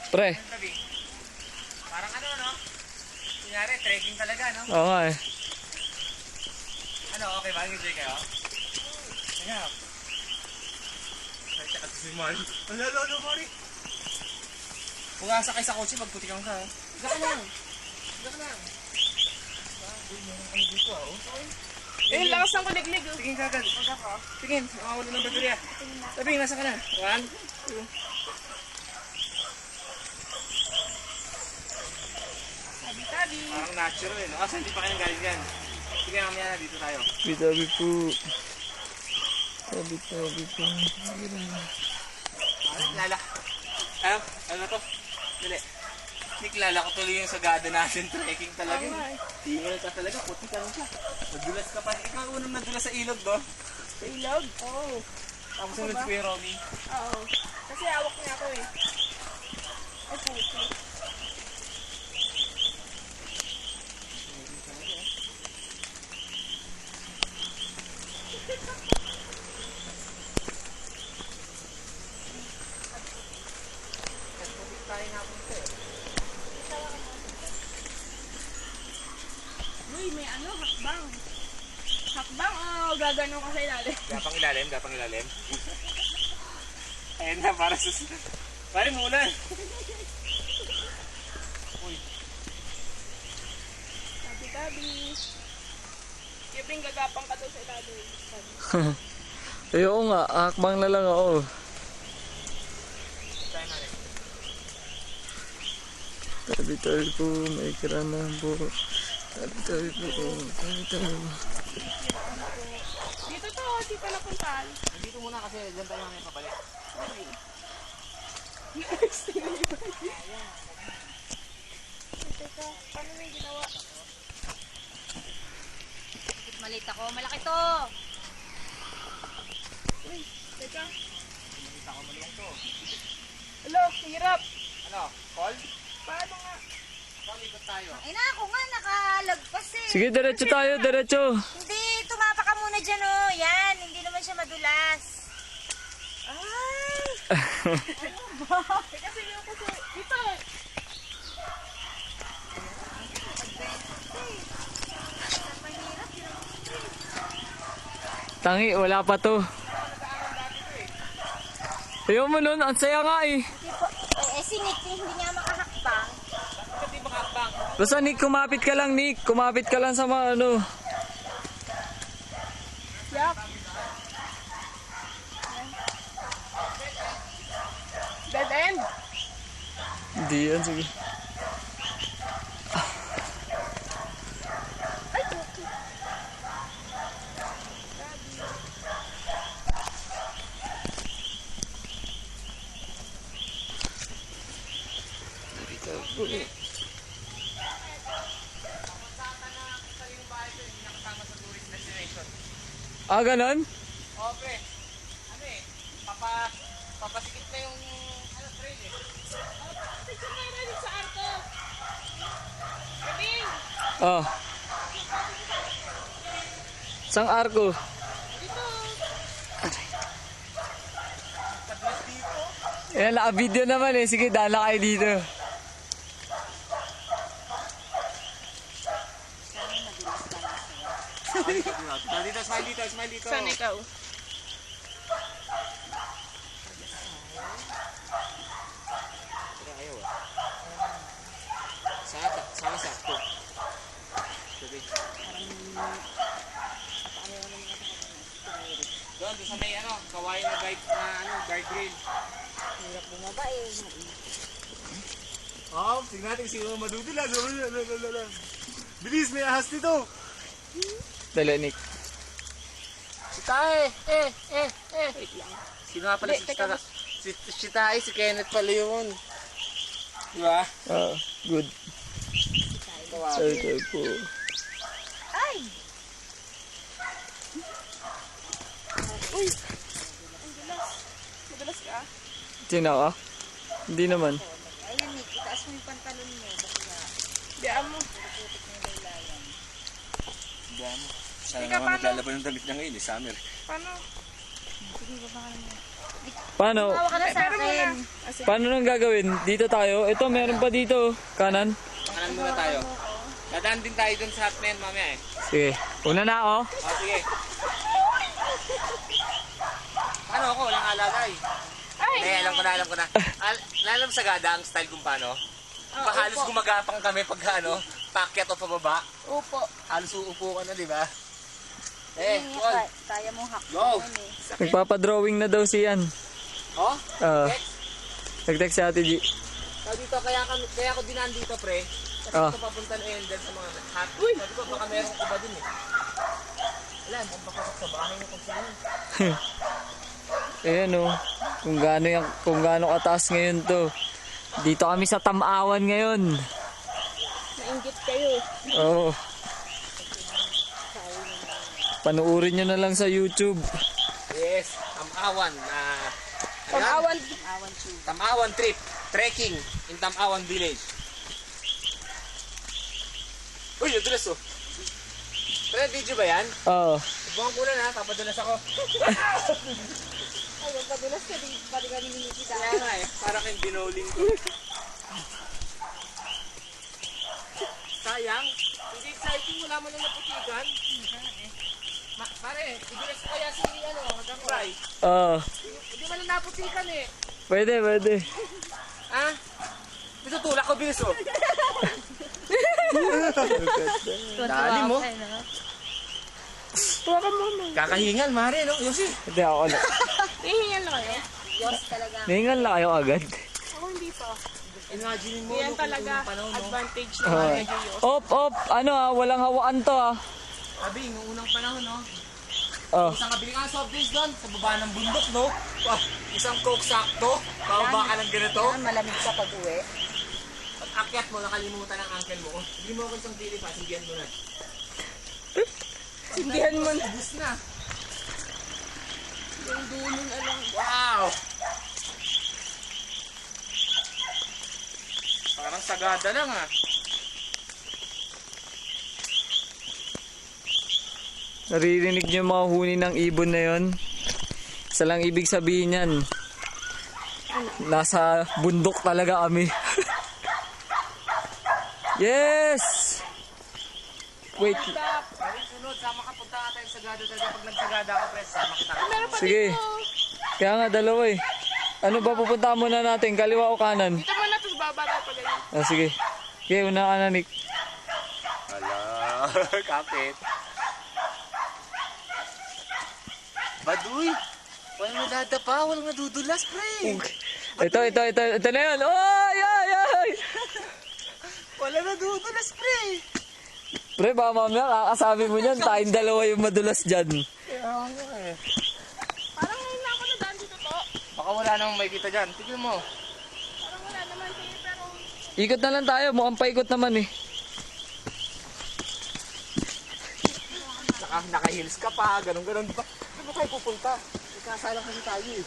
Pre. Parang ano, no? Kunyari, trekking talaga, no? Oo nga eh. Ano, okay ba? Enjoy kayo? Kaya. Ay, tsaka si Mari. Ano, Mari? Kung asakay sa kotse, magputikang ka. Higa ka lang. Higa ka lang. Ano dito, Eh, lakas ng kuliglig. Tingin ka agad. Tingin, makawala ng baterya. Sabi, nasa ka na. 1, 2. Tabi-tabi. Parang natural eh, no? Kasi hindi pa kayo galing yan. Sige, mamaya na dito tayo. Tabi po. Tabi po. Lala. Ano to? Dali. Niklala ko tuloy yung sagada natin. Trekking talaga. Tingil ka talaga. Puti ka lang siya. Nadulas ka pa. Ikaw unang nadulas sa ilog, do? Sa ilog? Oo. Tapos sunod si Kuya Romy. Oo. Kasi hawak niya ako eh. Ay, puti. Uy, may ano, hakbang. Hakbang o gaganon ka sa ilalim? Gapang ilalim. Ayun na, para sus... Pare muna. Uy. Tabi-tabi. Kiping gagapang ka doon sa ilalim. Ayoko nga, akbang na lang ako. Tayo na rin. Tabi po, may kirana po. Tabi po, tabi. Dito to, dito na puntahan. Dito muna kasi dyan tayo mamaya pabalik. Okay. Teka, paano mo yung ginawa? Malit ako. Malaki to. Uy, teka. Nakita ko maluwang to. Hello, hirap. Ano? Call? Paano nga? Call, ikot tayo. Ay na, ako nga nakalagpas eh. Sige, diretso tayo, diretso. Hindi, tumapa ka muna dyan oh. Yan, hindi naman siya madulas. Ay! Teka, sige ako sa... Dito! Tangi, wala pa to. Ayaw mo nun, ang saya nga eh. Si Nick, hindi niya makahakbang. Bakit di makakbang? Basta Nick, kumapit ka lang Nick. Kumapit ka lang sa mga ano. Yak! Dead end! Hindi yan, sige. Ay, puti. Ah, ganon? Oh, pre. Ano eh? Papasikip na yung ano, trail eh. Picture na rin sa arko. Kevin! Oh. Sang arko. Dito! Padulas dito. Yan, naka-video naman eh. Sige, dala kayo dito. Dito, smile dito. Saan ikaw? Pero ayaw ah. Sana sakto. Sabi. Doon sa may ano, kawain na guardrail. Hirap bumaba eh. Oh, tingnan natin sino madudulas. Bilis, may ahas dito. Dala, Nick. Si Tae! Wait lang. Sino nga pala si Tae? Si Kenneth pala yun. Diba? Ah, good. Sorry po. Ay! Uy! Ang dulas. Madulas ka? Sino ka? Hindi naman. Ayun Nick, itaas mo yung pantalon mo. Bakla. Diyan mo. Putik na yung laylayan. Diyan mo. Sana Ika, naman paano? naglalaban ng damit niya ngayon, summer. Paano? Sige, baba ka naman. Paano? Tawa ka na sa akin. Paano nang gagawin? Dito tayo? Ito, meron pa dito. Kanan? Kanan muna tayo. Dadaan din tayo dun sa hot na yan mamaya eh. Sige. Una na ako. O, sige. Paano ako? Walang alagay. Hindi, alam ko na. Alam sa gada ang style kung paano? Halos gumagapang kami pag paakyat o pababa. Upo. Halos uupo ka na, di ba? Paul. Kaya mong hakbang. Go! Nagpapadrawing na daw si Ian. Oh? Nag-text si Ate G. So dito, kaya ako dinaan dito, pre. Kasi ito papunta na yun dyan sa mga hot. Sabi ko, baka merong iba din eh. Alam, kung papasok sa bahay na kung sino. Ayan o. Kung gaano kataas ngayon to. Dito kami sa Tamawan ngayon. Nainggit kayo. Oo. Panuorin nyo na lang sa YouTube. Yes, Tamawan. Tamawan trip. Trekking in Tamawan village. Uy, yung dress oh. Pre, video ba yan? Oo. Ibang ko na papadulas ako. Ay, magpadulas ka din. Pati ka nilikita. Kaya nga eh, para kang binoling ko. Sayang, hindi exciting, wala mo lang naputikan. Pare, idulas ko kaya si hanggang fry. Oo. Hindi mo lang naputikan eh. Pwede. Ha? Tutulak ko bilis oh. Dali mo. Huwag mo. Kakahingal, mare, no? Yosi. Hindi ako na. Ihingan na kayo. Diyos talaga. Nahingal na kayo agad. Ako hindi pa. Imagine mo, Yan no, talaga. kung panahon, no? Advantage na medyo yun. Op. Walang hawaan to Sabi, nung unang panahon, no? Oh. Isang kabiling soft drinks doon, sa baba ng bundok, no? Wow, isang coke sakto, bababa ka ng ganito. Malamig ka pag uwi. Pag akyat mo, nakalimutan ang uncle mo. Hindi mo ako isang pili pa, sindihan mo na. Sindihan mo na. Ubus na. Yung dulo na lang. Wow! Parang sagada lang ah. Naririnig niyo yung mga huni ng ibon na yon? Isa lang ibig sabihin yan. Nasa bundok talaga kami. Yes! Wait. Balik sunod, sama ka, punta ka tayo sagada talaga. Pag nagsagada ka, press, sama kita. Meron pa Sige. dito. Kaya nga, dalawa eh. Ano ba pupunta muna natin? Kaliwa o kanan? Dito mo na, tapos bababa pa ganyan. Sige. Okay, una ka na, Nick. Hala, kapit. Baduy! Walang nadadapa, walang nadudulas, pre! Ito na yun. Ay! Walang nadudulas, pre! Pre, baka mamaya kakasabi mo niyan, tayong dalawa yung madulas dyan. Kaya nga eh. Parang ngayon na ako nadaan dito to. Baka wala namang may kita dyan. Tignan mo. Parang wala naman kayo, pero... Ikot na lang tayo, mukhang paikot naman eh. Naka-heels ka pa, ganun-ganun pa. Saan ba tayo pupunta? Ikasalang kasi tayo eh.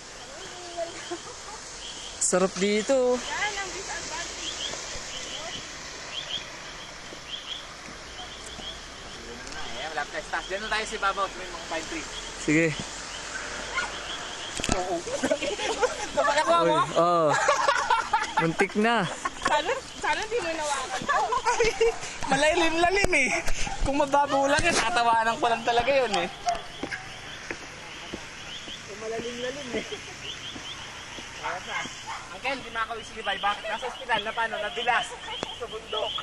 Sarap dito. Yan ang disadvantage. Eh, wala pa tayo. Diyan na tayo sa ibabaw. May mga pine tree. Sige. Napakakuha mo? Oo. Muntik na. Sana di mo nawakan to. Malalim-lalim eh. Kung mababaw lang yan, tatawanan ko lang talaga yun eh. Malalim-lalim eh. Uncle, di makakawin si Levi. Bakit nasa ospital na paano? Nabilas sa bundok.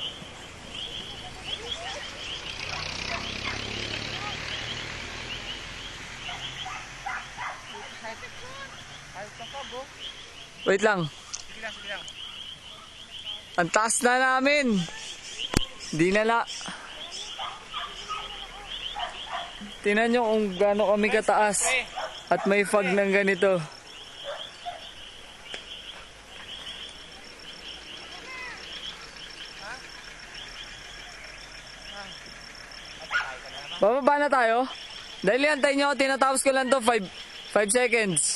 Ayos ka pa, bro. Wait lang. Sige lang. Ang taas na namin. Di na la. Tingnan nyo kung gaano kami kataas. At may fog ng ganito. Bababa na tayo. Dahil antayin nyo, tinatapos ko lang to 5 seconds.